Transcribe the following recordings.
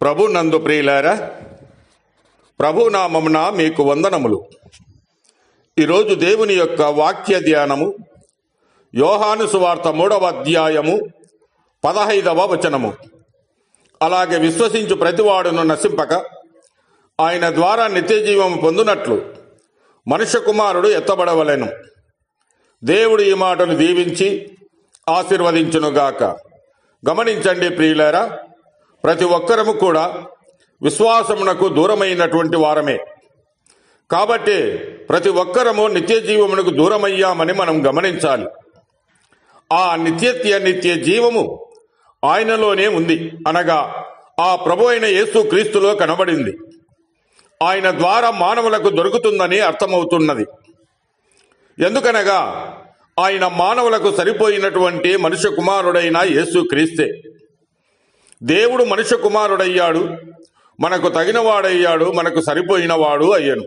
ప్రభు నందు ప్రియులారా, ప్రభునామమున మీకు వందనములు. ఈరోజు దేవుని యొక్క వాక్య ధ్యానము యోహాను సువార్త 3వ అధ్యాయము 15వ వచనము. అలాగే విశ్వసించు ప్రతివాడును నశింపక ఆయన ద్వారా నిత్యజీవము పొందునట్లు మనుష్య కుమారుడు ఎత్తబడవలెను. దేవుడు ఈ మాటను దీవించి ఆశీర్వదించునుగాక. గమనించండి ప్రియులారా, ప్రతి ఒక్కరము కూడా విశ్వాసమునకు దూరమైనటువంటి వారమే. కాబట్టి ప్రతి ఒక్కరము నిత్య జీవమునకు దూరమయ్యామని మనం గమనించాలి. ఆ నిత్య జీవము ఆయనలోనే ఉంది, అనగా ఆ ప్రభు అయిన యేసు క్రీస్తులో కనబడింది. ఆయన ద్వారా మానవులకు దొరుకుతుందని అర్థమవుతున్నది. ఎందుకనగా ఆయన మానవులకు సరిపోయినటువంటి మనుష్య కుమారుడైన యేసు క్రీస్తే. దేవుడు మనుష్య కుమారుడయ్యాడు, మనకు తగినవాడయ్యాడు, మనకు సరిపోయినవాడు అయ్యాను.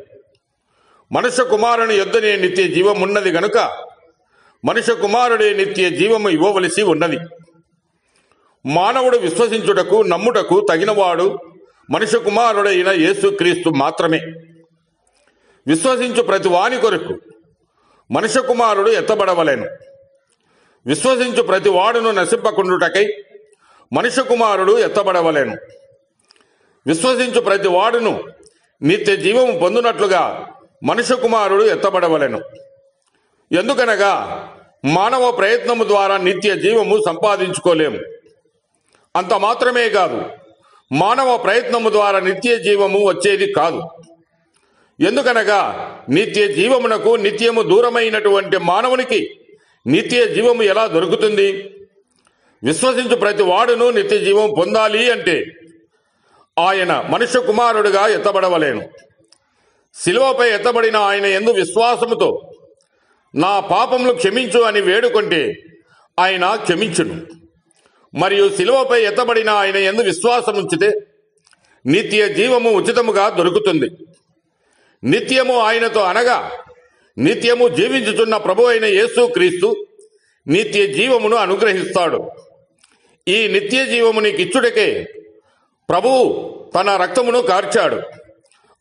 మనుష్య కుమారుని యొద్దనే నిత్య జీవం ఉన్నది గనుక మనుష్య కుమారుడే నిత్య జీవము ఇవ్వవలసి ఉన్నది. మానవుడు విశ్వసించుటకు నమ్ముటకు తగినవాడు మనుష్య కుమారుడైన యేసుక్రీస్తు మాత్రమే. విశ్వసించు ప్రతి వాని కొరకు మనుష్య కుమారుడు ఎత్తబడవలెను. విశ్వసించు ప్రతి వాడును నశింపకుండుటకై మనుష్య కుమారుడు ఎత్తబడవలెను. విశ్వసించు ప్రతి వాడును నిత్య జీవము పొందునట్లుగా మనుష్య కుమారుడు ఎత్తబడవలెను. ఎందుకనగా మానవ ప్రయత్నము ద్వారా నిత్య జీవము సంపాదించుకోలేము. అంత మాత్రమే కాదు, మానవ ప్రయత్నము ద్వారా నిత్య జీవము వచ్చేది కాదు. ఎందుకనగా నిత్య జీవమునకు నిత్యము దూరమైనటువంటి మానవునికి నిత్య జీవము ఎలా దొరుకుతుంది? విశ్వసించు ప్రతి వాడును నిత్య జీవం పొందాలి అంటే ఆయన మనుష్య కుమారుడుగా ఎత్తబడవలేను. శిలువపై ఎత్తబడిన ఆయన యందు విశ్వాసముతో నా పాపములు క్షమించు అని వేడుకుంటే ఆయన క్షమించును. మరియు శిలువపై ఎత్తబడిన ఆయన యందు విశ్వాసం ఉంచితే నిత్య జీవము ఉచితముగా దొరుకుతుంది. నిత్యము ఆయనతో అనగా నిత్యము జీవించుచున్న ప్రభు అయిన యేసు క్రీస్తు నిత్య జీవమును అనుగ్రహిస్తాడు. ఈ నిత్య జీవము నీకు ఇచ్చుటకే ప్రభువు తన రక్తమును కార్చాడు.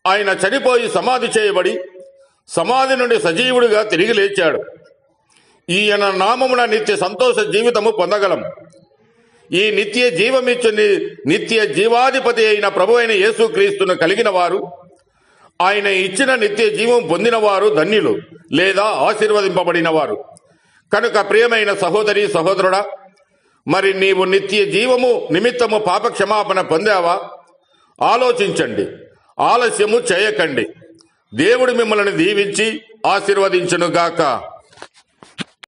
ఆయన చనిపోయి సమాధి చేయబడి సమాధి నుండి సజీవుడిగా తిరిగి లేచాడు. ఈయన నామమున నిత్య సంతోష జీవితము పొందగలం. ఈ నిత్య జీవమిచ్చు నిత్య జీవాధిపతి అయిన ప్రభు అయిన యేసు క్రీస్తును కలిగిన వారు, ఆయన ఇచ్చిన నిత్య జీవం పొందిన వారు ధన్యులు, లేదా ఆశీర్వదింపబడిన వారు. కనుక ప్రియమైన సహోదరి సహోదరుడా, మరి నీవు నిత్య జీవము నిమిత్తము పాప క్షమాపణ పొందావా? ఆలోచించండి, ఆలస్యము చేయకండి. దేవుడు మిమ్మల్ని దీవించి ఆశీర్వదించునుగాక.